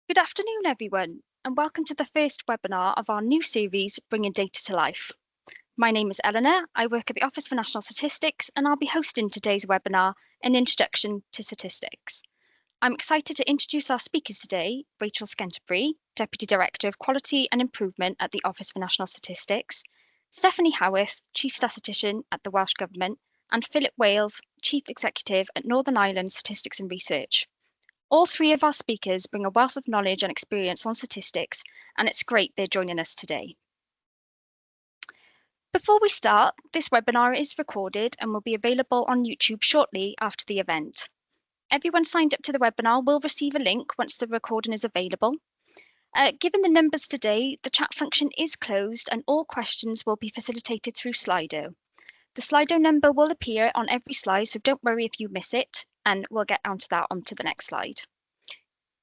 Good afternoon, everyone, and welcome to the first webinar of our new series, Bringing Data to Life. My name is Eleanor. I work at the Office for National Statistics, and I'll be hosting today's webinar, An Introduction to Statistics. I'm excited to introduce our speakers today, Rachel Skenterbury, Deputy Director of Quality and Improvement at the Office for National Statistics, Stephanie Howarth, Chief Statistician at the Welsh Government, and Philip Wales, Chief Executive at Northern Ireland Statistics and Research. All three of our speakers bring a wealth of knowledge and experience on statistics, and it's great they're joining us today. Before we start, this webinar is recorded and will be available on YouTube shortly after the event. Everyone signed up to the webinar will receive a link once the recording is available. Given the numbers today, the chat function is closed and all questions will be facilitated through Slido. The Slido number will appear on every slide, so don't worry if you miss it, and we'll get onto the next slide.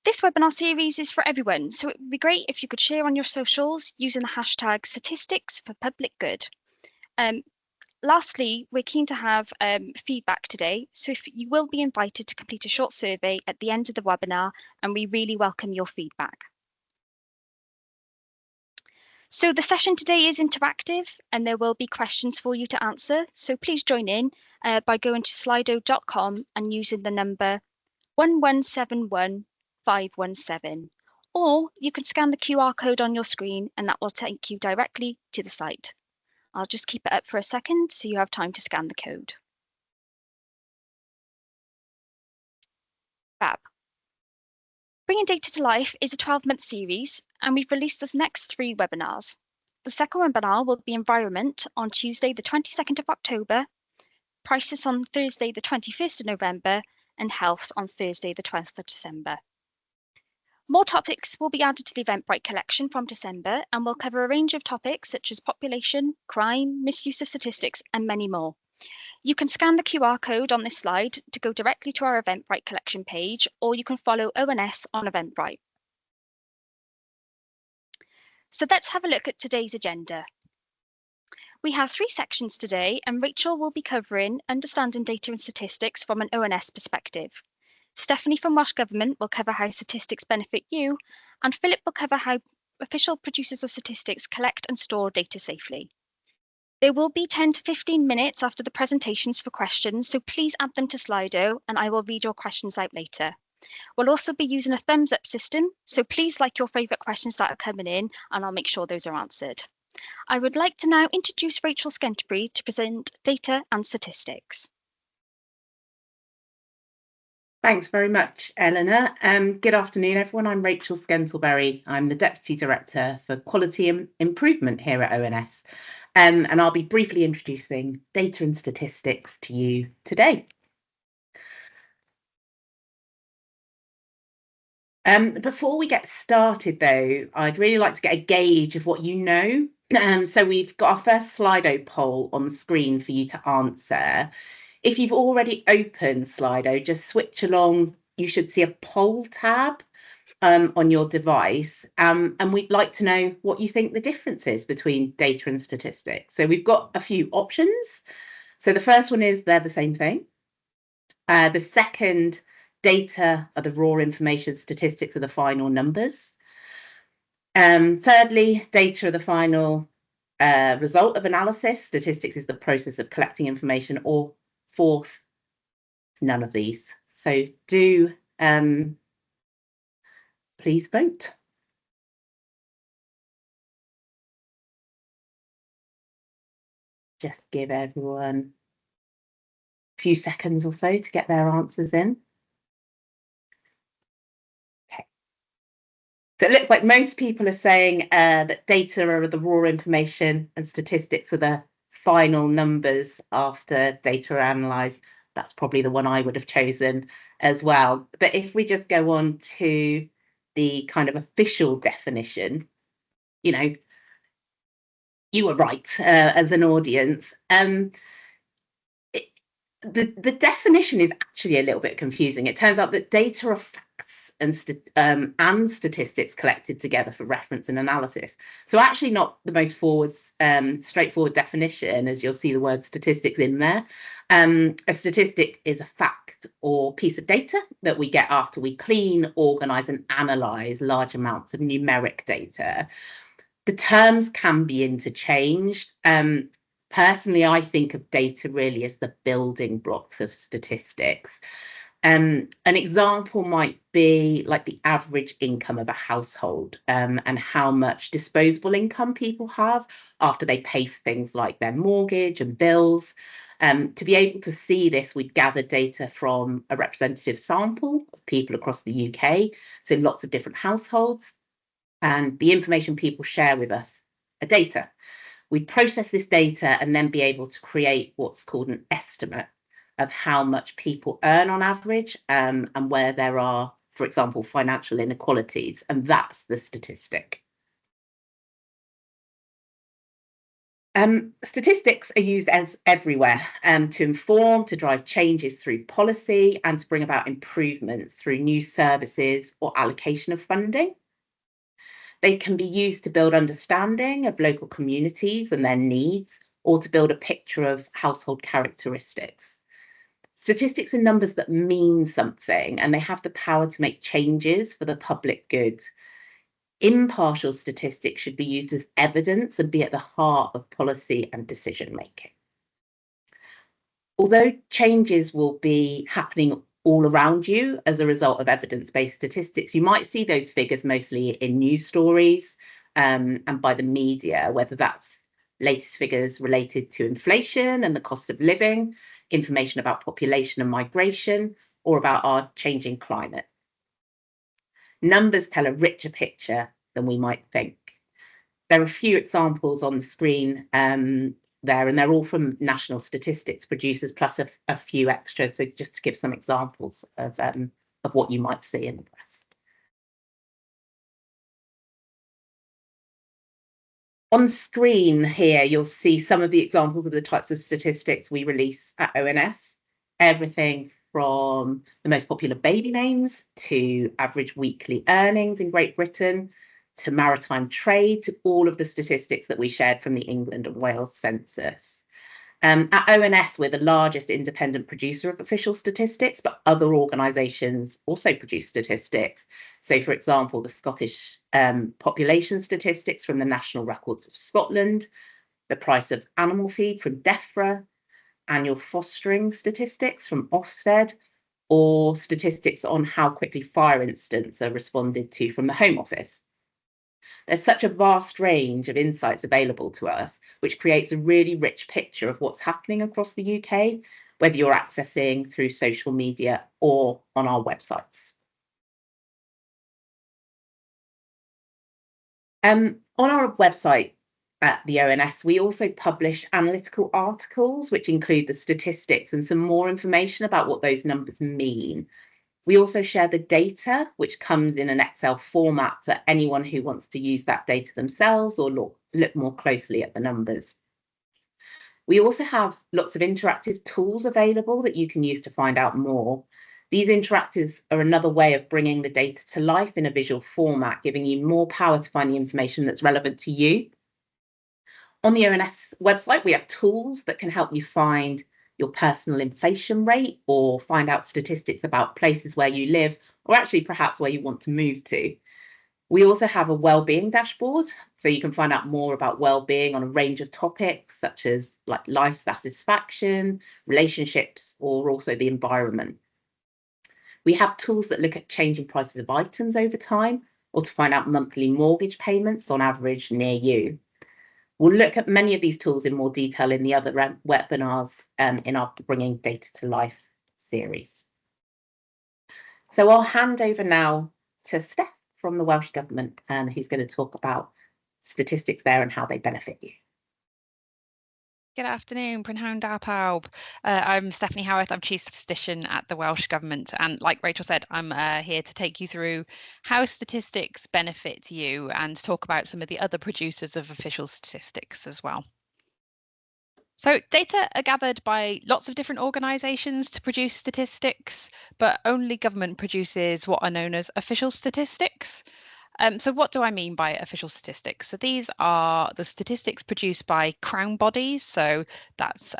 This webinar series is for everyone, so it would be great if you could share on your socials using the hashtag statistics for public good. Lastly, we're keen to have feedback today, so if you will be invited to complete a short survey at the end of the webinar, and we really welcome your feedback. So the session today is interactive and there will be questions for you to answer. So please join in by going to slido.com and using the number 1171517. Or you can scan the QR code on your screen and that will take you directly to the site. I'll just keep it up for a second so you have time to scan the code. Fab. Bringing Data to Life is a 12-month series, and we've released the next 3 webinars. The second webinar will be Environment on Tuesday, the 22nd of October, Prices on Thursday, the 21st of November, and Health on Thursday, the 12th of December. More topics will be added to the Eventbrite collection from December, and we'll cover a range of topics such as population, crime, misuse of statistics, and many more. You can scan the QR code on this slide to go directly to our Eventbrite collection page, or you can follow ONS on Eventbrite. So let's have a look at today's agenda. We have 3 sections today, and Rachel will be covering understanding data and statistics from an ONS perspective. Stephanie from Welsh Government will cover how statistics benefit you, and Philip will cover how official producers of statistics collect and store data safely. There will be 10 to 15 minutes after the presentations for questions, so please add them to Slido and I will read your questions out later. We'll also be using a thumbs up system, so please like your favourite questions that are coming in and I'll make sure those are answered. I would like to now introduce Rachel Skenterbury to present data and statistics. Thanks very much, Eleanor. Good afternoon, everyone. I'm Rachel Skenterbury. I'm the Deputy Director for Quality and Improvement here at ONS. And I'll be briefly introducing data and statistics to you today. Before we get started, though, I'd really like to get a gauge of what you know. So we've got our first Slido poll on the screen for you to answer. If you've already opened Slido, just switch along. You should see a poll tab on your device, and we'd like to know what you think the difference is between data and statistics. So we've got a few options. So the first one is they're the same thing. The second, data are the raw information, statistics are the final numbers. Thirdly, data are the final result of analysis, statistics is the process of collecting information, or fourth, none of these. So do please vote. Just give everyone a few seconds or so to get their answers in. Okay. So it looks like most people are saying that data are the raw information and statistics are the final numbers after data are analysed. That's probably the one I would have chosen as well. But if we just go on to the kind of official definition, you know, you were right as an audience. The definition is actually a little bit confusing. It turns out that data are facts and statistics collected together for reference and analysis. So actually not the most straightforward definition, as you'll see the word statistics in there. A statistic is a fact or piece of data that we get after we clean, organise and analyse large amounts of numeric data. The terms can be interchanged. Personally, I think of data really as the building blocks of statistics. An example might be like the average income of a household, and how much disposable income people have after they pay for things like their mortgage and bills. To be able to see this, we'd gather data from a representative sample of people across the UK, so lots of different households, and the information people share with us are data. We'd process this data and then be able to create what's called an estimate of how much people earn on average, and where there are, for example, financial inequalities, and that's the statistic. Statistics are used as everywhere, to inform, to drive changes through policy, and to bring about improvements through new services or allocation of funding. They can be used to build understanding of local communities and their needs, or to build a picture of household characteristics. Statistics are numbers that mean something, and they have the power to make changes for the public good. Impartial statistics should be used as evidence and be at the heart of policy and decision making. Although changes will be happening all around you as a result of evidence-based statistics, you might see those figures mostly in news stories, and by the media, whether that's latest figures related to inflation and the cost of living, information about population and migration, or about our changing climate. Numbers tell a richer picture than we might think. There are a few examples on the screen there, and they're all from national statistics producers, plus a few extras, so just to give some examples of what you might see in the press. On screen here, you'll see some of the examples of the types of statistics we release at ONS, everything from the most popular baby names to average weekly earnings in Great Britain, to maritime trade, to all of the statistics that we shared from the England and Wales census. At ONS, we're the largest independent producer of official statistics, but other organisations also produce statistics. So, for example, the Scottish population statistics from the National Records of Scotland, the price of animal feed from DEFRA, annual fostering statistics from Ofsted, or statistics on how quickly fire incidents are responded to from the Home Office. There's such a vast range of insights available to us, which creates a really rich picture of what's happening across the UK, whether you're accessing through social media or on our websites. On our website at the ONS, we also publish analytical articles, which include the statistics and some more information about what those numbers mean. We also share the data, which comes in an Excel format for anyone who wants to use that data themselves or look more closely at the numbers. We also have lots of interactive tools available that you can use to find out more. These interactives are another way of bringing the data to life in a visual format, giving you more power to find the information that's relevant to you. On the ONS website, we have tools that can help you find your personal inflation rate, or find out statistics about places where you live, or actually perhaps where you want to move to. We also have a wellbeing dashboard, so you can find out more about wellbeing on a range of topics, such as like life satisfaction, relationships, or also the environment. We have tools that look at changing prices of items over time, or to find out monthly mortgage payments on average near you. We'll look at many of these tools in more detail in the other webinars in our Bringing Data to Life series. So I'll hand over now to Steph from the Welsh Government, who's going to talk about statistics there and how they benefit you. Good afternoon, Prynhawn da pawb. I'm Stephanie Howarth, I'm Chief Statistician at the Welsh Government, and like Rachel said, I'm here to take you through how statistics benefit you and talk about some of the other producers of official statistics as well. So data are gathered by lots of different organisations to produce statistics, but only government produces what are known as official statistics. So what do I mean by official statistics? So these are the statistics produced by Crown bodies. So that's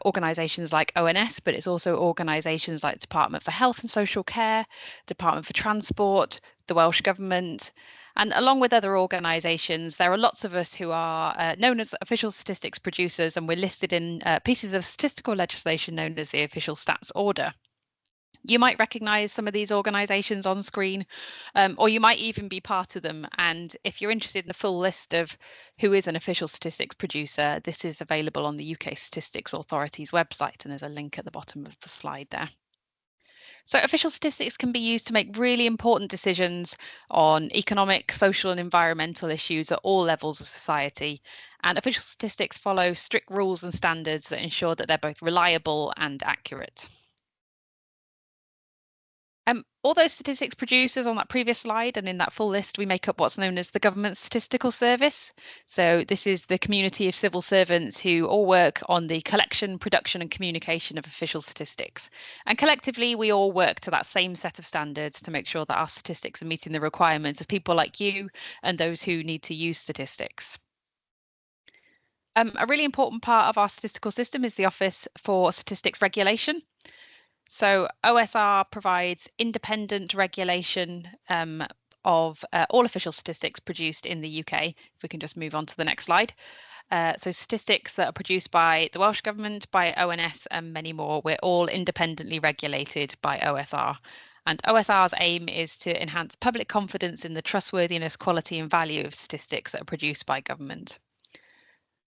organisations like ONS, but it's also organisations like Department for Health and Social Care, Department for Transport, the Welsh Government. And along with other organisations, there are lots of us who are known as official statistics producers, and we're listed in pieces of statistical legislation known as the Official Stats Order. You might recognise some of these organisations on screen, or you might even be part of them. And if you're interested in the full list of who is an official statistics producer, this is available on the UK Statistics Authority's website, and there's a link at the bottom of the slide there. So official statistics can be used to make really important decisions on economic, social and environmental issues at all levels of society. And official statistics follow strict rules and standards that ensure that they're both reliable and accurate. All those statistics producers on that previous slide and in that full list, we make up what's known as the Government Statistical Service. So this is the community of civil servants who all work on the collection, production and communication of official statistics. And collectively, we all work to that same set of standards to make sure that our statistics are meeting the requirements of people like you and those who need to use statistics. A really important part of our statistical system is the Office for Statistics Regulation. So OSR provides independent regulation of all official statistics produced in the UK. If we can just move on to the next slide. So statistics that are produced by the Welsh Government, by ONS and many more, we're all independently regulated by OSR. And OSR's aim is to enhance public confidence in the trustworthiness, quality and value of statistics that are produced by government.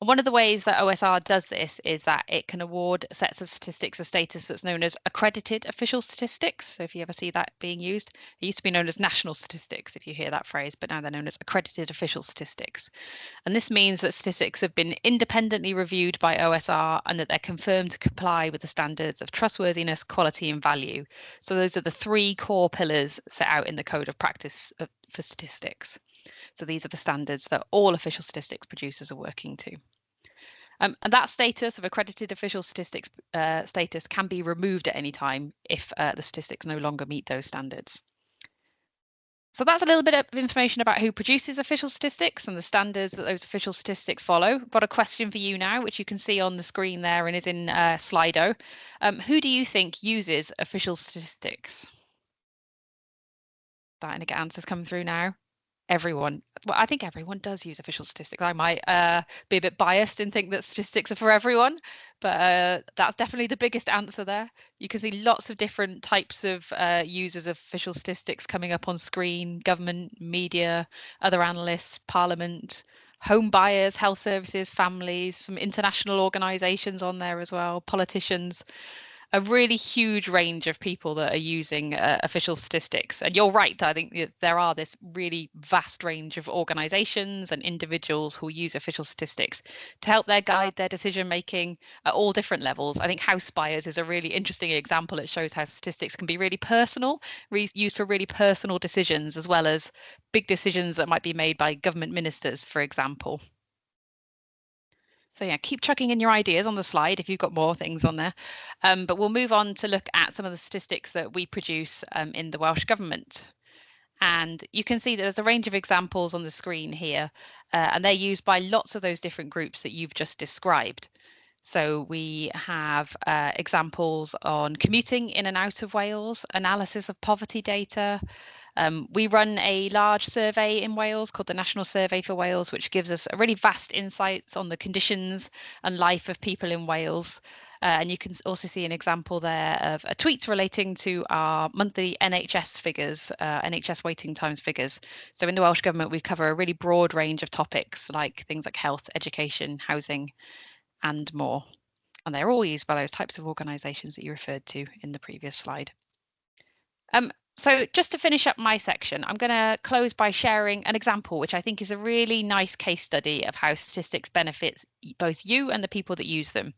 One of the ways that OSR does this is that it can award sets of statistics a status that's known as accredited official statistics. So if you ever see that being used, it used to be known as national statistics, if you hear that phrase, but now they're known as accredited official statistics. And this means that statistics have been independently reviewed by OSR and that they're confirmed to comply with the standards of trustworthiness, quality and value. So those are the three core pillars set out in the Code of Practice for Statistics. So these are the standards that all official statistics producers are working to. And that status of accredited official statistics status can be removed at any time if the statistics no longer meet those standards. So that's a little bit of information about who produces official statistics and the standards that those official statistics follow. I've got a question for you now, which you can see on the screen there and is in Slido. Who do you think uses official statistics? Starting to get answers coming through now. Everyone. Well, I think everyone does use official statistics. I might be a bit biased and think that statistics are for everyone, but that's definitely the biggest answer there. You can see lots of different types of users of official statistics coming up on screen: government, media, other analysts, parliament, home buyers, health services, families, some international organisations on there as well, politicians. A really huge range of people that are using official statistics. And you're right, I think there are this really vast range of organisations and individuals who use official statistics to help guide their decision making at all different levels. I think house buyers is a really interesting example. It shows how statistics can be really personal, used for really personal decisions, as well as big decisions that might be made by government ministers, for example. So yeah, keep chucking in your ideas on the slide if you've got more things on there. But we'll move on to look at some of the statistics that we produce in the Welsh Government. And you can see that there's a range of examples on the screen here, and they're used by lots of those different groups that you've just described. So we have examples on commuting in and out of Wales, analysis of poverty data. We run a large survey in Wales called the National Survey for Wales, which gives us a really vast insights on the conditions and life of people in Wales. And you can also see an example there of a tweet relating to our monthly NHS figures, NHS waiting times figures. So in the Welsh Government, we cover a really broad range of topics like things like health, education, housing, and more. And they're all used by those types of organisations that you referred to in the previous slide. So just to finish up my section, I'm going to close by sharing an example, which I think is a really nice case study of how statistics benefits both you and the people that use them.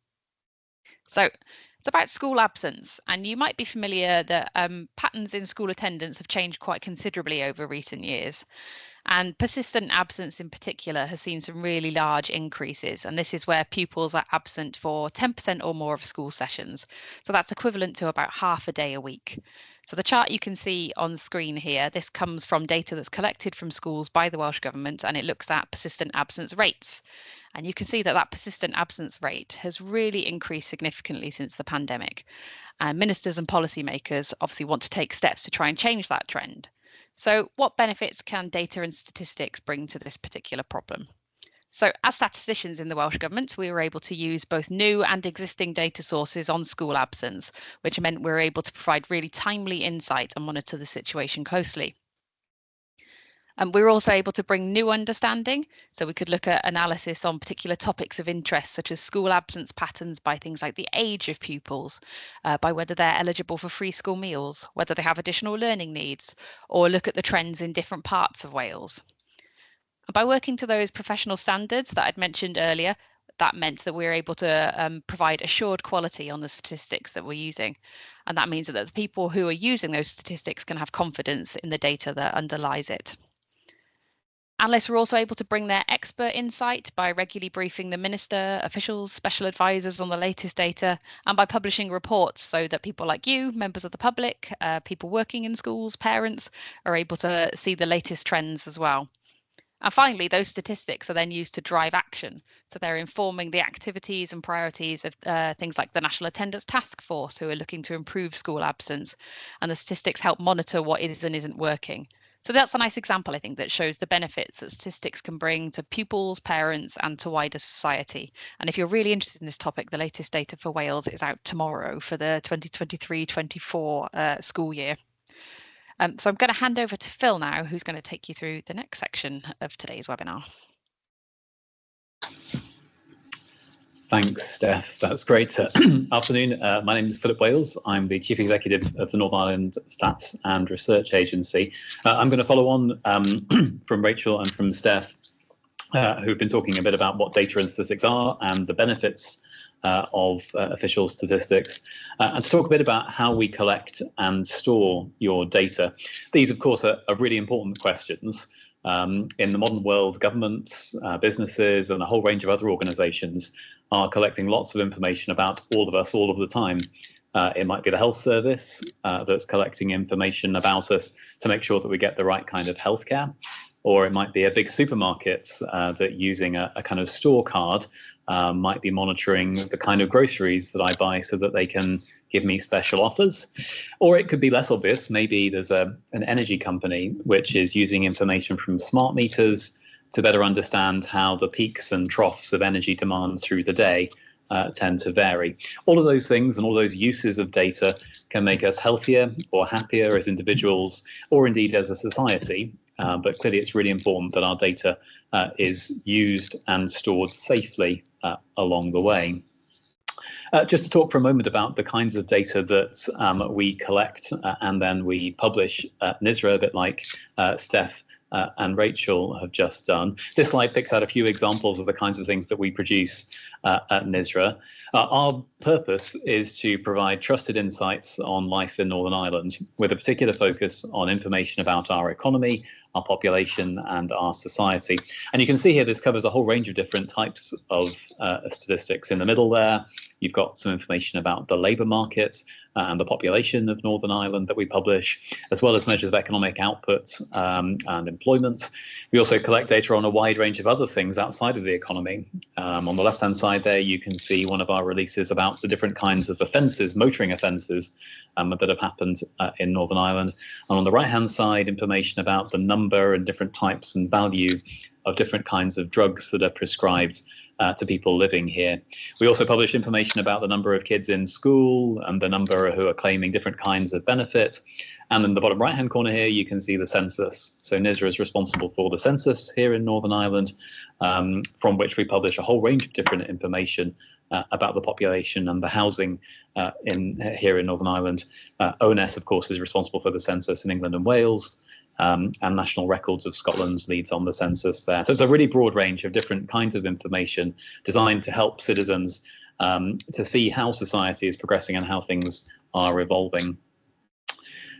So it's about school absence, and you might be familiar that patterns in school attendance have changed quite considerably over recent years. And persistent absence in particular has seen some really large increases. And this is where pupils are absent for 10% or more of school sessions. So that's equivalent to about half a day a week. So the chart you can see on the screen here, this comes from data that's collected from schools by the Welsh Government, and it looks at persistent absence rates. And you can see that that persistent absence rate has really increased significantly since the pandemic. And ministers and policymakers obviously want to take steps to try and change that trend. So what benefits can data and statistics bring to this particular problem? So as statisticians in the Welsh Government, we were able to use both new and existing data sources on school absence, which meant we were able to provide really timely insight and monitor the situation closely. And we were also able to bring new understanding, so we could look at analysis on particular topics of interest, such as school absence patterns by things like the age of pupils, by whether they're eligible for free school meals, whether they have additional learning needs, or look at the trends in different parts of Wales. And by working to those professional standards that I'd mentioned earlier, that meant that we were able to provide assured quality on the statistics that we're using. And that means that the people who are using those statistics can have confidence in the data that underlies it. Analysts were also able to bring their expert insight by regularly briefing the minister, officials, special advisors on the latest data, and by publishing reports so that people like you, members of the public, people working in schools, parents, are able to see the latest trends as well. And finally, those statistics are then used to drive action. So they're informing the activities and priorities of things like the National Attendance Task Force, who are looking to improve school absence. And the statistics help monitor what is and isn't working. So that's a nice example, I think, that shows the benefits that statistics can bring to pupils, parents, and to wider society. And if you're really interested in this topic, the latest data for Wales is out tomorrow for the 2023-24 school year. So I'm going to hand over to Phil now, who's going to take you through the next section of today's webinar. Thanks, Steph. That's great. Afternoon. My name is Philip Wales. I'm the Chief Executive of the Northern Ireland Stats and Research Agency. I'm going to follow on from Rachel and from Steph, who've been talking a bit about what data and statistics are and the benefits of official statistics, and to talk a bit about how we collect and store your data. These, of course, are really important questions. In the modern world, governments, businesses, and a whole range of other organisations are collecting lots of information about all of us all of the time. It might be the health service that's collecting information about us to make sure that we get the right kind of healthcare, or it might be a big supermarket that, using a kind of store card, might be monitoring the kind of groceries that I buy so that they can give me special offers. Or it could be less obvious. Maybe there's an energy company which is using information from smart meters to better understand how the peaks and troughs of energy demand through the day tend to vary. All of those things and all those uses of data can make us healthier or happier as individuals, or indeed as a society. But clearly it's really important that our data is used and stored safely along the way. Just to talk for a moment about the kinds of data that we collect and then we publish at NISRA, a bit like Steph and Rachel have just done. This slide picks out a few examples of the kinds of things that we produce at NISRA. Our purpose is to provide trusted insights on life in Northern Ireland, with a particular focus on information about our economy, our population, and our society. And you can see here this covers a whole range of different types of statistics. In the middle there, you've got some information about the labour market and the population of Northern Ireland that we publish, as well as measures of economic output and employment. We also collect data on a wide range of other things outside of the economy. On the left-hand side there, you can see one of our releases about the different kinds of offences, motoring offences, that have happened in Northern Ireland. And on the right-hand side, information about the number and different types and value of different kinds of drugs that are prescribed to people living here. We also publish information about the number of kids in school and the number who are claiming different kinds of benefits. And in the bottom right-hand corner here, you can see the census. So NISRA is responsible for the census here in Northern Ireland, from which we publish a whole range of different information about the population and the housing here in Northern Ireland. ONS, of course, is responsible for the census in England and Wales, and National Records of Scotland leads on the census there. So it's a really broad range of different kinds of information designed to help citizens to see how society is progressing and how things are evolving.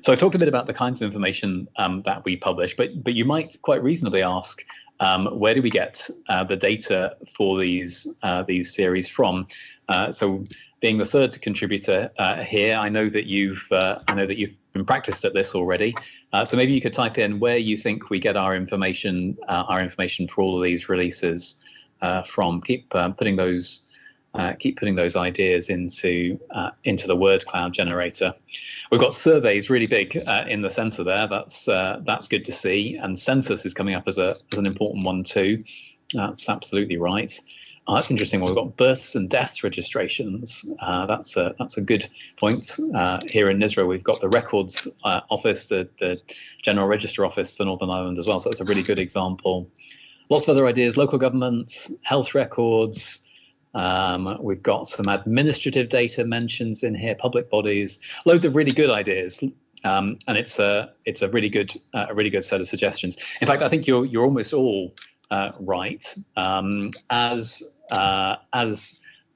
So I talked a bit about the kinds of information that we publish, but you might quite reasonably ask, where do we get the data for these series from? So being the third contributor here, I know that you've been practiced at this already. So maybe you could type in where you think we get our information for all of these releases from. Keep putting those ideas into the word cloud generator. We've got surveys really big in the center there. That's good to see. And census is coming up as an important one too. That's absolutely right. Oh, that's interesting. Well, we've got births and deaths registrations. That's a good point. Here in NISRA, we've got the Records Office, the General Register Office for Northern Ireland as well. So that's a really good example. Lots of other ideas: local governments, health records. We've got some administrative data mentions in here, public bodies. Loads of really good ideas. And it's a really good set of suggestions. In fact, I think you're almost all right. As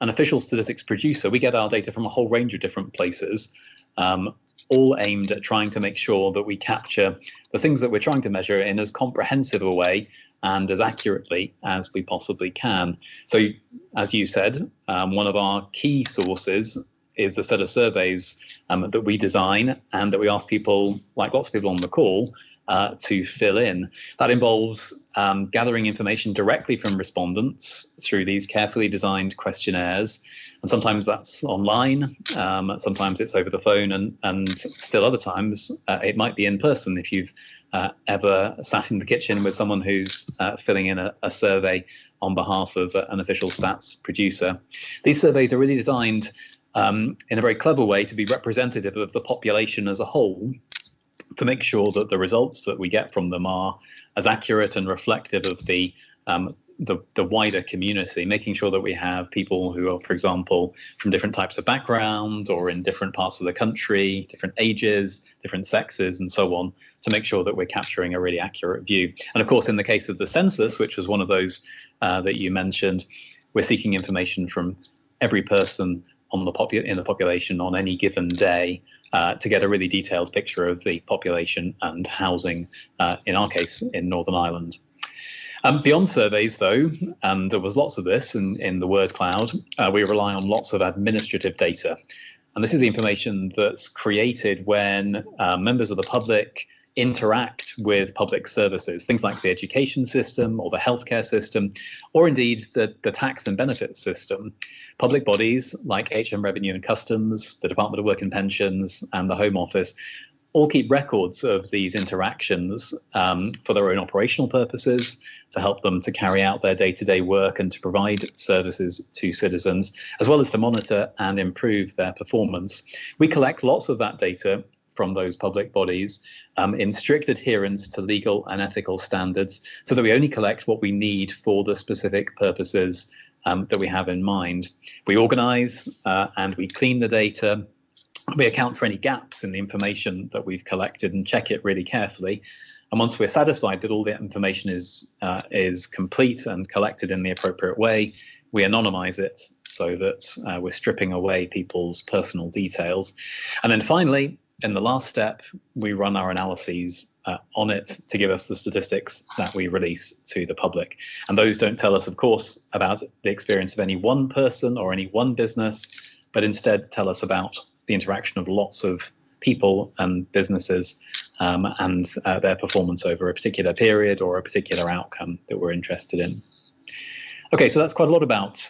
an official statistics producer, we get our data from a whole range of different places, all aimed at trying to make sure that we capture the things that we're trying to measure in as comprehensive a way and as accurately as we possibly can. So, as you said, one of our key sources is the set of surveys that we design and that we ask people, like lots of people on the call, to fill in. That involves gathering information directly from respondents through these carefully designed questionnaires. And sometimes that's online, sometimes it's over the phone, and still other times it might be in person if you've ever sat in the kitchen with someone who's filling in a survey on behalf of an official stats producer. These surveys are really designed in a very clever way to be representative of the population as a whole, to make sure that the results that we get from them are as accurate and reflective of the wider community, making sure that we have people who are, for example, from different types of backgrounds or in different parts of the country, different ages, different sexes, and so on, to make sure that we're capturing a really accurate view. And of course, in the case of the census, which was one of those that you mentioned, we're seeking information from every person in the population on any given day, to get a really detailed picture of the population and housing, in our case, in Northern Ireland. Beyond surveys, though, and there was lots of this in the word cloud, we rely on lots of administrative data. And this is the information that's created when members of the public interact with public services, things like the education system or the healthcare system, or indeed the tax and benefits system. Public bodies like HM Revenue and Customs, the Department of Work and Pensions, and the Home Office all keep records of these interactions for their own operational purposes, to help them to carry out their day-to-day work and to provide services to citizens, as well as to monitor and improve their performance. We collect lots of that data from those public bodies in strict adherence to legal and ethical standards, so that we only collect what we need for the specific purposes that we have in mind. We organize and we clean the data. We account for any gaps in the information that we've collected and check it really carefully. And once we're satisfied that all the information is complete and collected in the appropriate way, we anonymize it so that we're stripping away people's personal details. And then finally, in the last step, we run our analyses on it to give us the statistics that we release to the public. And those don't tell us, of course, about the experience of any one person or any one business, but instead tell us about the interaction of lots of people and businesses and their performance over a particular period or a particular outcome that we're interested in. Okay, so that's quite a lot about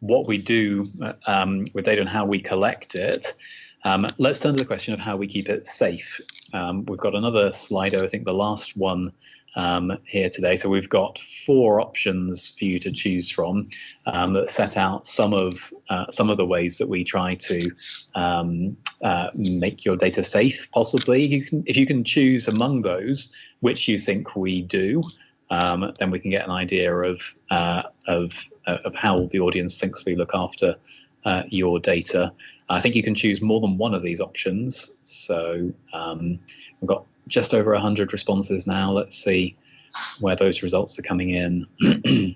what we do with data and how we collect it. Let's turn to the question of how we keep it safe. We've got another Slido, I think the last one here today. So we've got 4 options for you to choose from that set out some of the ways that we try to make your data safe. Possibly, if you can choose among those which you think we do, then we can get an idea of how the audience thinks we look after your data. I think you can choose more than one of these options. So we've got just over 100 responses now. Let's see where those results are coming in.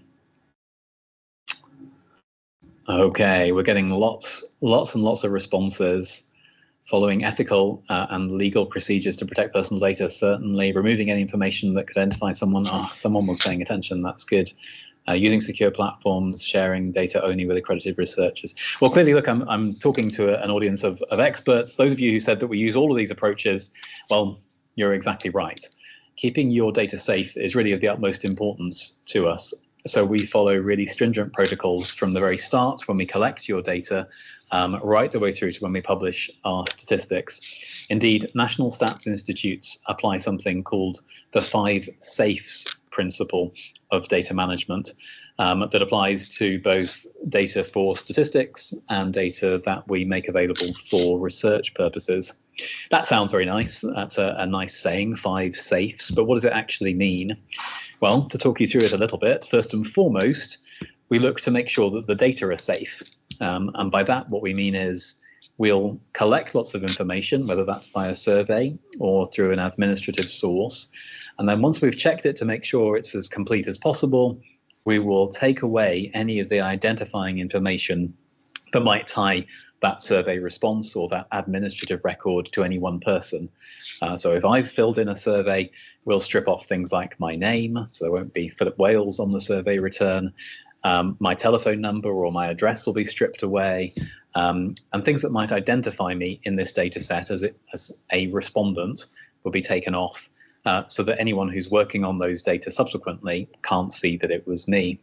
Okay, we're getting lots and lots of responses. following ethical and legal procedures to protect personal data, certainly. Removing any information that could identify someone. Oh, someone was paying attention, that's good. Using secure platforms, sharing data only with accredited researchers. Well, clearly, look, I'm talking to an audience of experts. Those of you who said that we use all of these approaches, well, you're exactly right. Keeping your data safe is really of the utmost importance to us. So we follow really stringent protocols from the very start when we collect your data, right the way through to when we publish our statistics. Indeed, national stats institutes apply something called the 5 safes principle of data management that applies to both data for statistics and data that we make available for research purposes. That sounds very nice. That's a nice saying, 5 safes, but what does it actually mean? Well, to talk you through it a little bit, first and foremost, we look to make sure that the data are safe. And by that, what we mean is we'll collect lots of information, whether that's by a survey or through an administrative source. And then once we've checked it to make sure it's as complete as possible, we will take away any of the identifying information that might tie that survey response or that administrative record to any one person. So if I've filled in a survey, we'll strip off things like my name, so there won't be Philip Wales on the survey return. My telephone number or my address will be stripped away, and things that might identify me in this data set as a respondent will be taken off, so that anyone who's working on those data subsequently can't see that it was me.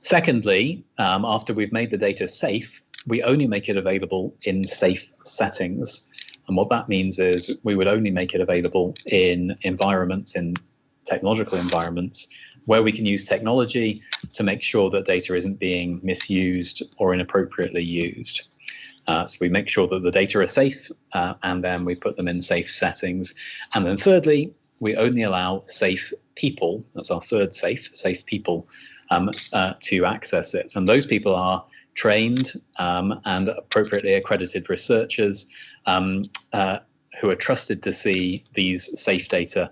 Secondly, after we've made the data safe, we only make it available in safe settings. And what that means is we would only make it available in environments, in technological environments, where we can use technology to make sure that data isn't being misused or inappropriately used. So we make sure that the data are safe, and then we put them in safe settings. And then thirdly, we only allow safe people, that's our third safe people, to access it. And those people are trained and appropriately accredited researchers who are trusted to see these safe data,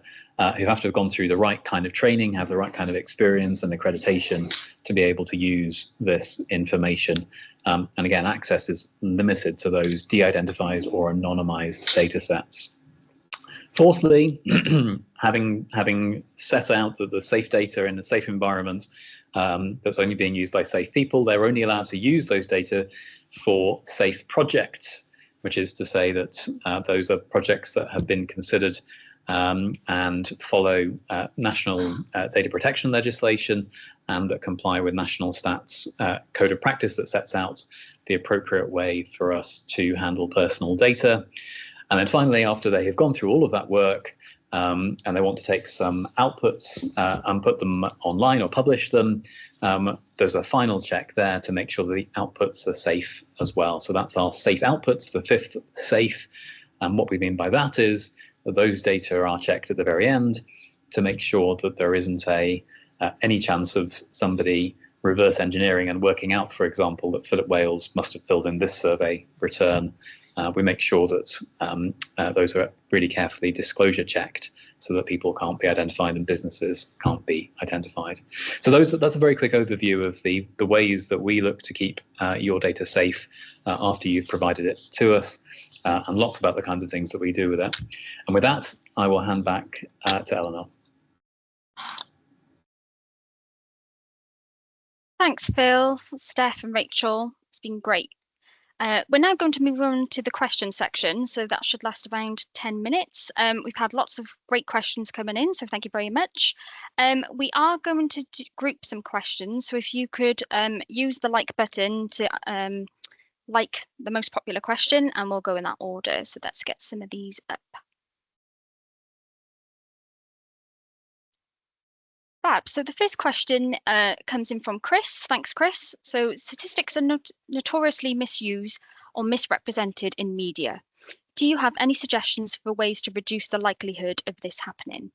who have to have gone through the right kind of training, have the right kind of experience and accreditation to be able to use this information. And again, access is limited to those de-identified or anonymized data sets. Fourthly, having set out that the safe data in a safe environment that's only being used by safe people, they're only allowed to use those data for safe projects, which is to say that those are projects that have been considered and follow national data protection legislation and that comply with national stats code of practice that sets out the appropriate way for us to handle personal data. And then finally, after they have gone through all of that work, and they want to take some outputs and put them online or publish them, there's a final check there to make sure that the outputs are safe as well. So that's our safe outputs, the 5th safe. And what we mean by that is that those data are checked at the very end to make sure that there isn't any chance of somebody reverse engineering and working out, for example, that Philip Wales must have filled in this survey return. We make sure that those are really carefully disclosure checked so that people can't be identified and businesses can't be identified. So that's a very quick overview of the ways that we look to keep your data safe after you've provided it to us, and lots about the kinds of things that we do with it. And with that, I will hand back to Eleanor. Thanks, Phil, Steph and Rachel. It's been great. We're now going to move on to the question section, so that should last around 10 minutes. We've had lots of great questions coming in, so thank you very much. We are going to group some questions, so if you could use the like button to like the most popular question, and we'll go in that order. So let's get some of these up. Fab. So the first question comes in from Chris. Thanks, Chris. So statistics are notoriously misused or misrepresented in media. Do you have any suggestions for ways to reduce the likelihood of this happening?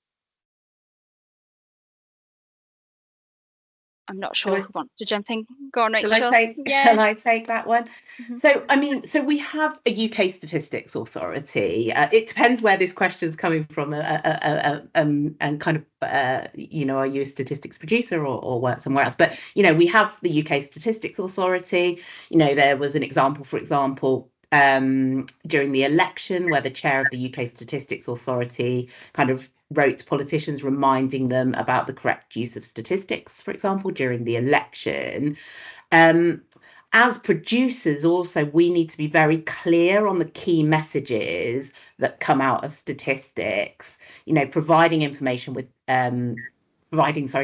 I'm not sure who wants to jump in. Go on, Rachel. Shall I take that one? Mm-hmm. So we have a UK Statistics Authority. It depends where this question's coming from, and kind of, are you a statistics producer or work somewhere else? But, we have the UK Statistics Authority. There was an example, for example, during the election, where the chair of the UK Statistics Authority kind of wrote to politicians reminding them about the correct use of statistics, for example, during the election. As producers also, we need to be very clear on the key messages that come out of statistics, providing information with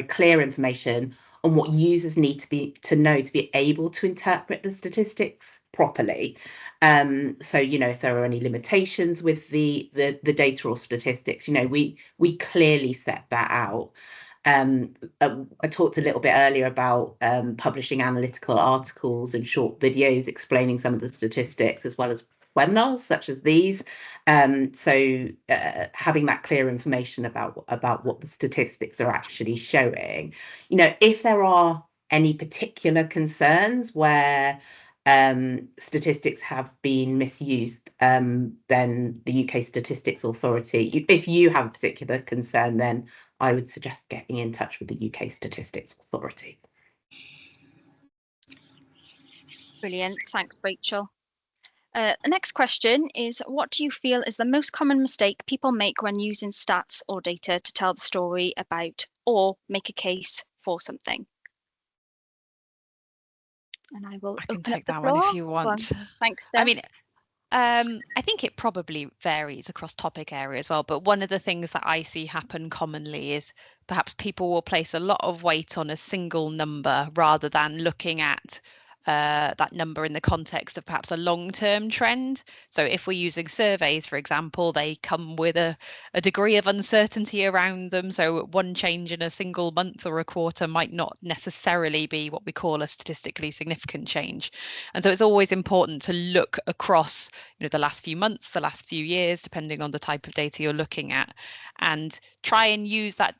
clear information on what users need to know to be able to interpret the statistics properly. So if there are any limitations with the data or statistics, we clearly set that out. I talked a little bit earlier about publishing analytical articles and short videos explaining some of the statistics, as well as webinars such as these. So having that clear information about what the statistics are actually showing. If there are any particular concerns where statistics have been misused, then the UK Statistics Authority, if you have a particular concern, then I would suggest getting in touch with the UK Statistics Authority. Brilliant, thanks, Rachel. The next question is, what do you feel is the most common mistake people make when using stats or data to tell the story about or make a case for something? And I can take that one if you want. Thanks, Steph. I mean, I think it probably varies across topic area as well, but one of the things that I see happen commonly is perhaps people will place a lot of weight on a single number rather than looking at that number in the context of perhaps a long-term trend. So if we're using surveys, for example, they come with a degree of uncertainty around them. So one change in a single month or a quarter might not necessarily be what we call a statistically significant change. And so it's always important to look across, the last few months, the last few years, depending on the type of data you're looking at, and try and use that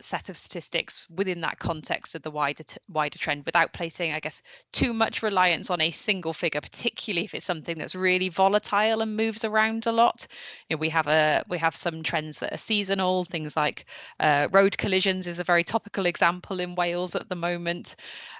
set of statistics within that context of the wider trend without placing, I guess, too much reliance on a single figure, particularly if it's something that's really volatile and moves around a lot. We have some trends that are seasonal, things like road collisions is a very topical example in Wales at the moment,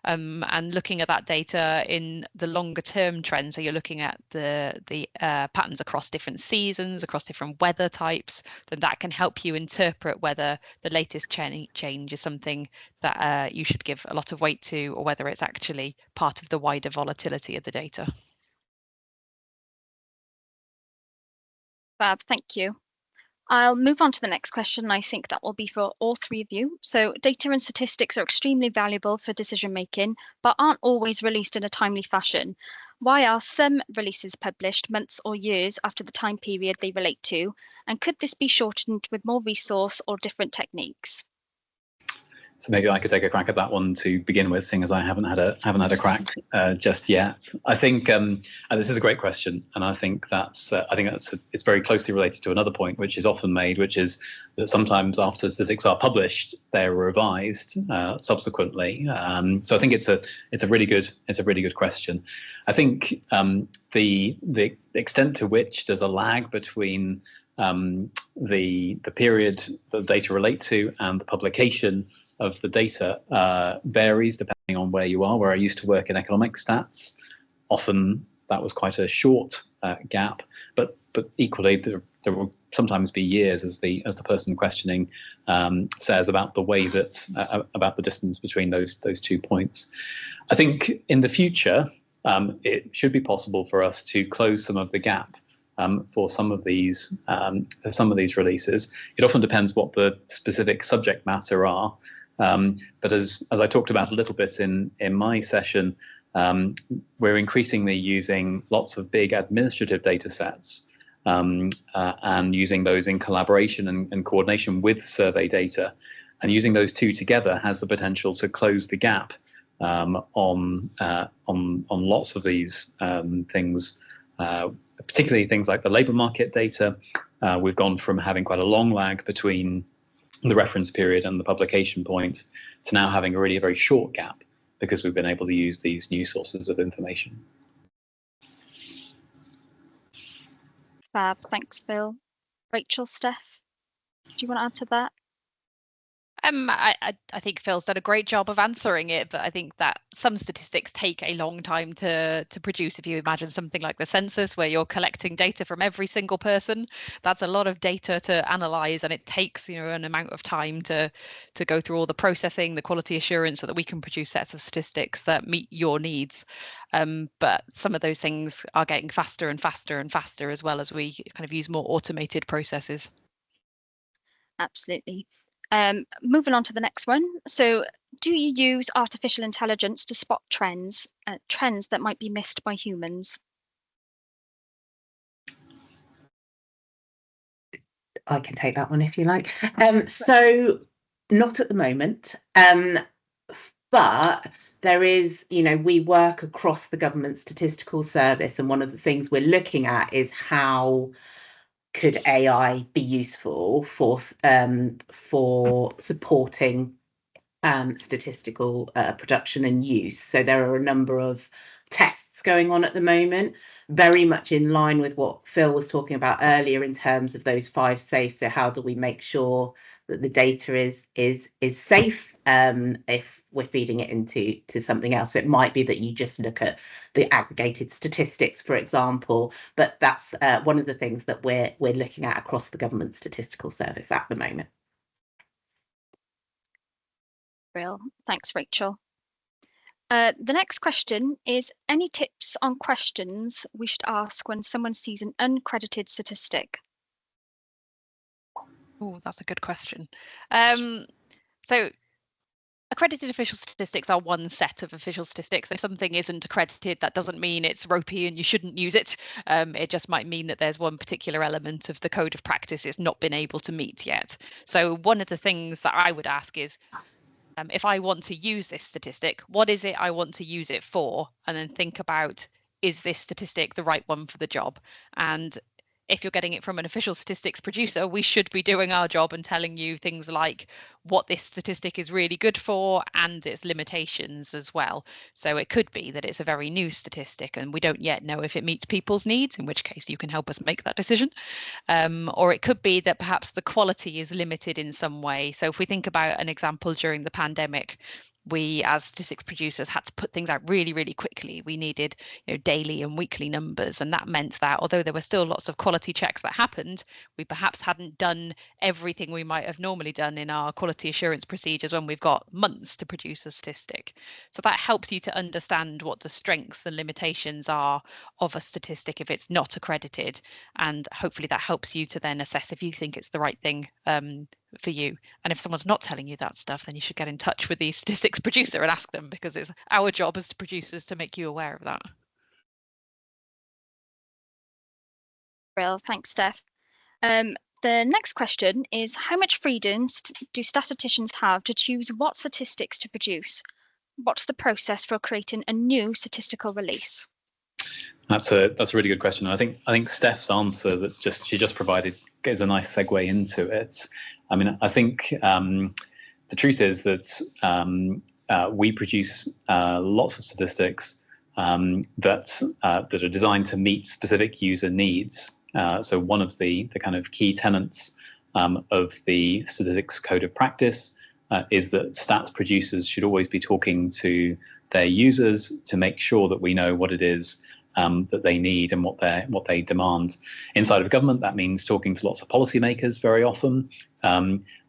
and looking at that data in the longer term trend. So you're looking at the patterns across different seasons, across different weather types, then that can help you interpret whether the latest change is something that you should give a lot of weight to, or whether it's actually part of the wider volatility of the data. Fab, thank you. I'll move on to the next question. I think that will be for all three of you. So data and statistics are extremely valuable for decision making, but aren't always released in a timely fashion. Why are some releases published months or years after the time period they relate to? And could this be shortened with more resource or different techniques? So maybe I could take a crack at that one to begin with, seeing as I haven't had a crack just yet. I think this is a great question, and I think it's very closely related to another point which is often made, which is that sometimes after statistics are published, they're revised subsequently. So I think it's a really good question. I think the extent to which there's a lag between the period that data relate to and the publication of the data varies depending on where you are. Where I used to work in economic stats, often that was quite a short gap, but equally there will sometimes be years, as the person questioning says, about the way that about the distance between those 2 points. I think in the future it should be possible for us to close some of the gap for some of these releases. It often depends what the specific subject matter are. But as I talked about a little bit in my session, we're increasingly using lots of big administrative data sets and using those in collaboration and coordination with survey data. And using those two together has the potential to close the gap on lots of these things, particularly things like the labour market data. We've gone from having quite a long lag between the reference period and the publication point to now having a very short gap, because we've been able to use these new sources of information. Fab, thanks, Phil. Rachel, Steph, do you want to add to that? I think Phil's done a great job of answering it, but I think that some statistics take a long time to produce. If you imagine something like the census, where you're collecting data from every single person, that's a lot of data to analyze, and it takes, you know, an amount of time to go through all the processing, the quality assurance, so that we can produce sets of statistics that meet your needs. But some of those things are getting faster and faster and faster, as well as we kind of use more automated processes. Absolutely. Moving on to the next one. So, do you use artificial intelligence to spot trends that might be missed by humans? I can take that one if you like. So not at the moment, but there is, you know, we work across the government statistical service, and one of the things we're looking at is how could AI be useful for supporting statistical production and use. So there are a number of tests going on at the moment, very much in line with what Phil was talking about earlier in terms of those 5 safes. So how do we make sure that the data is safe if we're feeding it into something else? So it might be that you just look at the aggregated statistics, for example, but that's one of the things that we're looking at across the government statistical service at the moment. Brill. Thanks, Rachel. The next question is, any tips on questions we should ask when someone sees an uncredited statistic? Oh, that's a good question. So accredited official statistics are one set of official statistics. If something isn't accredited, that doesn't mean it's ropey and you shouldn't use it. It just might mean that there's one particular element of the code of practice it's not been able to meet yet. So one of the things that I would ask is, if I want to use this statistic, what is it I want to use it for? And then think about, is this statistic the right one for the job? And if you're getting it from an official statistics producer, we should be doing our job and telling you things like what this statistic is really good for and its limitations as well. So it could be that it's a very new statistic and we don't yet know if it meets people's needs, in which case you can help us make that decision. Or it could be that perhaps the quality is limited in some way. So if we think about an example during the pandemic, we as statistics producers had to put things out really, really quickly. We needed, you know, daily and weekly numbers, and that meant that although there were still lots of quality checks that happened, we perhaps hadn't done everything we might have normally done in our quality assurance procedures when we've got months to produce a statistic. So that helps you to understand what the strengths and limitations are of a statistic if it's not accredited, and hopefully that helps you to then assess if you think it's the right thing for you. And if someone's not telling you that stuff, then you should get in touch with the statistics producer and ask them, because it's our job as producers to make you aware of that. Brill. Thanks, Steph. The next question is, how much freedom do statisticians have to choose what statistics to produce? What's the process for creating a new statistical release? That's a really good question. I think Steph's answer that she just provided is a nice segue into it. I mean, I think the truth is that we produce lots of statistics that are designed to meet specific user needs. So one of the kind of key tenets of the statistics code of practice is that stats producers should always be talking to their users to make sure that we know what it is that they need and what they demand. Inside of government, that means talking to lots of policymakers very often.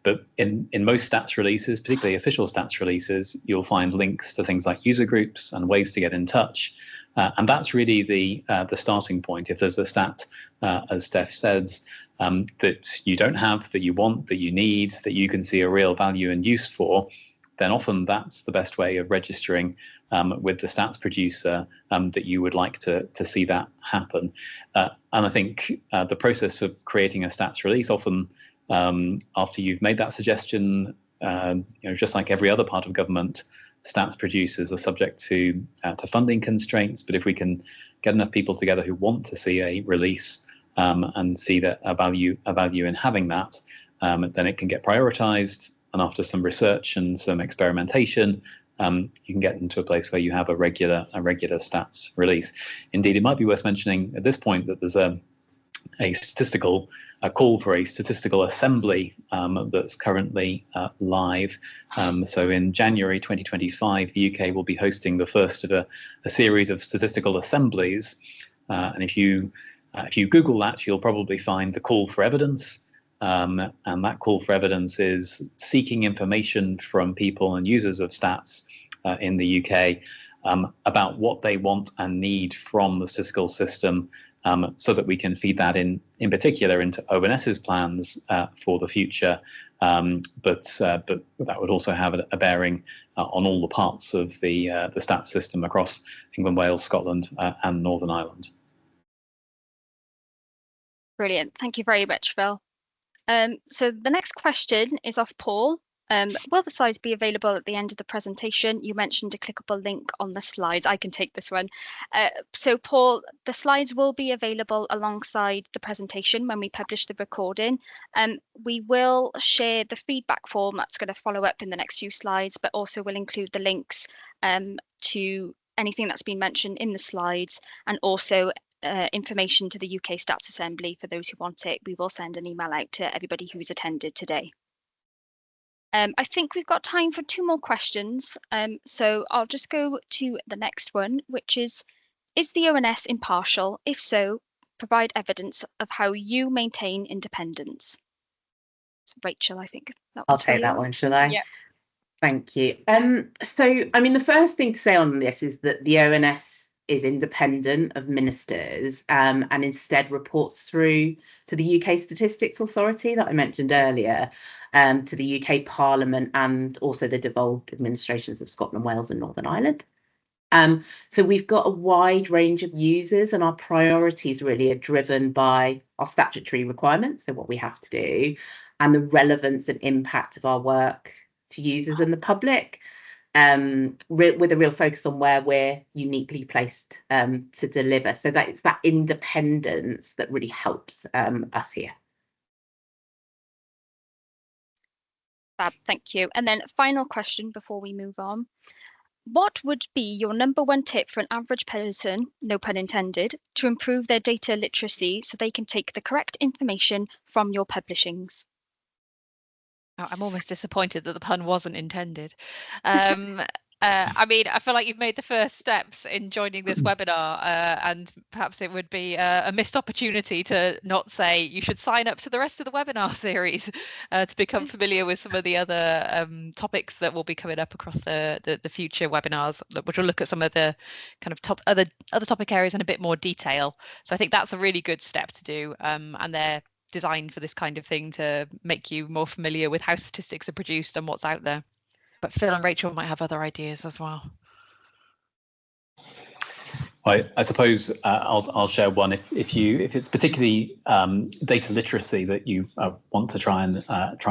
But in most stats releases, particularly official stats releases, you'll find links to things like user groups and ways to get in touch. And that's really the starting point. If there's a stat, as Steph says, that you don't have, that you want, that you need, that you can see a real value and use for, then often that's the best way of registering with the stats producer that you would like to see that happen. And I think the process for creating a stats release, often after you've made that suggestion, just like every other part of government, stats producers are subject to funding constraints. But if we can get enough people together who want to see a release and see that a value in having that, then it can get prioritized. And after some research and some experimentation, you can get into a place where you have a regular stats release. Indeed, it might be worth mentioning at this point that there's a call for a statistical assembly that's currently live. So in January 2025, the UK will be hosting the first of a series of statistical assemblies. And if you Google that, you'll probably find the call for evidence. And that call for evidence is seeking information from people and users of stats in the UK about what they want and need from the statistical system, so that we can feed that in particular into ONS's plans for the future. But that would also have a bearing on all the parts of the stats system across England, Wales, Scotland, and Northern Ireland. Brilliant. Thank you very much, Phil. So the next question is off Paul. Will the slides be available at the end of the presentation? You mentioned a clickable link on the slides. I can take this one. So Paul, the slides will be available alongside the presentation when we publish the recording. We will share the feedback form that's going to follow up in the next few slides, but also will include the links to anything that's been mentioned in the slides, and also information to the UK Stats Assembly for those who want it. We will send an email out to everybody who's attended today. I think we've got time for 2 more questions. So I'll just go to the next one, which is the ONS impartial? If so, provide evidence of how you maintain independence. So Rachel, I think that I'll take that one, shall I? Yeah. Thank you. So, I mean, the first thing to say on this is that the ONS is independent of ministers, and instead reports through to the UK Statistics Authority that I mentioned earlier, to the UK Parliament, and also the devolved administrations of Scotland, Wales and Northern Ireland. So we've got a wide range of users, and our priorities really are driven by our statutory requirements, so what we have to do, and the relevance and impact of our work to users and the public, with a real focus on where we're uniquely placed to deliver. So that it's that independence that really helps us here. Fab, thank you. And then final question before we move on. What would be your #1 tip for an average person, no pun intended, to improve their data literacy so they can take the correct information from your publishings? I'm almost disappointed that the pun wasn't intended. I mean, I feel like you've made the first steps in joining this webinar, and perhaps it would be a missed opportunity to not say you should sign up to the rest of the webinar series to become familiar with some of the other topics that will be coming up across the future webinars, which will look at some of the kind of other topic areas in a bit more detail. So I think that's a really good step to do, and they're designed for this kind of thing to make you more familiar with how statistics are produced and what's out there. But Phil and Rachel might have other ideas as well. I suppose I'll share one. If it's particularly data literacy that you want to try and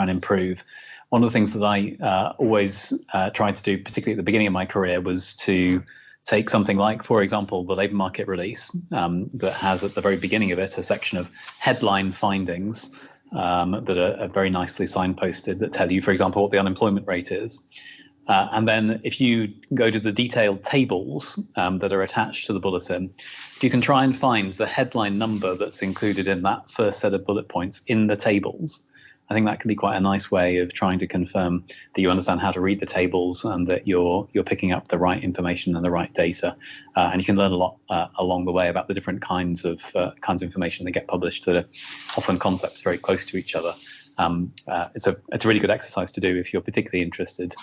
improve, one of the things that I always tried to do, particularly at the beginning of my career, was to take something like, for example, the labour market release that has at the very beginning of it a section of headline findings that are very nicely signposted that tell you, for example, what the unemployment rate is. And then if you go to the detailed tables that are attached to the bulletin, if you can try and find the headline number that's included in that first set of bullet points in the tables, I think that can be quite a nice way of trying to confirm that you understand how to read the tables and that you're picking up the right information and the right data. And you can learn a lot along the way about the different kinds of information that get published that are often concepts very close to each other. It's a really good exercise to do if you're particularly interested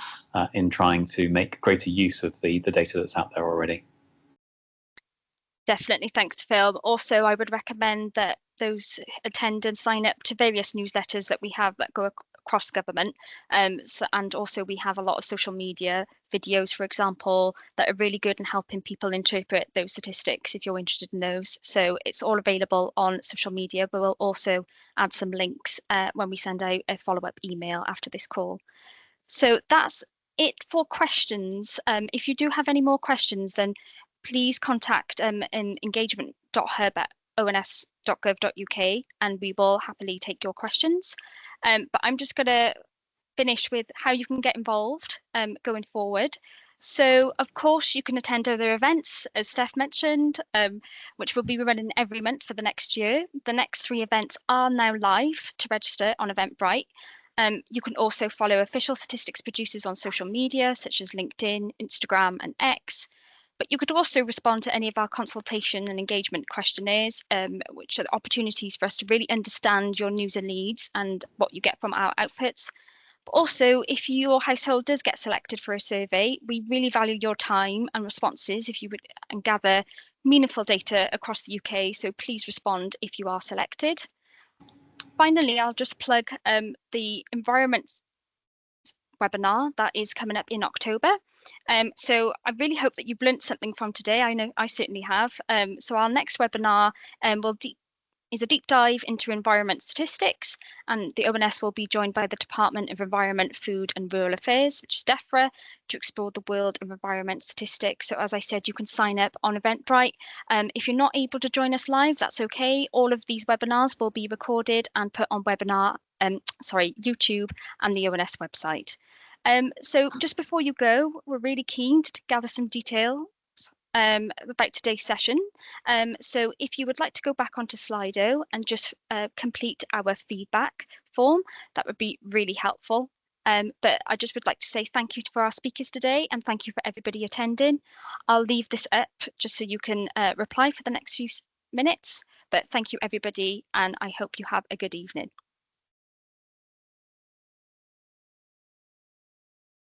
in trying to make greater use of the data that's out there already. Definitely, thanks, Phil. Also, I would recommend that those attend and sign up to various newsletters that we have that go across government. And also we have a lot of social media videos, for example, that are really good in helping people interpret those statistics if you're interested in those. So it's all available on social media, but we'll also add some links when we send out a follow-up email after this call. So that's it for questions. If you do have any more questions, then please contact engagement.hub@ons.gov.uk and we will happily take your questions. But I'm just going to finish with how you can get involved going forward. So, of course, you can attend other events, as Steph mentioned, which will be running every month for the next year. The next 3 events are now live to register on Eventbrite. You can also follow official statistics producers on social media, such as LinkedIn, Instagram, and X. But you could also respond to any of our consultation and engagement questionnaires, which are opportunities for us to really understand your news and needs and what you get from our outputs. But also, if your household does get selected for a survey, we really value your time and responses if you would and gather meaningful data across the UK. So please respond if you are selected. Finally, I'll just plug the environment webinar that is coming up in October. So I really hope that you've learnt something from today. I know I certainly have. So our next webinar is a deep dive into environment statistics, and the ONS will be joined by the Department of Environment, Food and Rural Affairs, which is DEFRA, to explore the world of environment statistics. So as I said, you can sign up on Eventbrite. If you're not able to join us live, that's okay. All of these webinars will be recorded and put on YouTube and the ONS website. So just before you go, we're really keen to gather some detail about today's session. So if you would like to go back onto Slido and just complete our feedback form, that would be really helpful. But I just would like to say thank you for our speakers today, and thank you for everybody attending. I'll leave this up just so you can reply for the next few minutes, but thank you everybody, and I hope you have a good evening.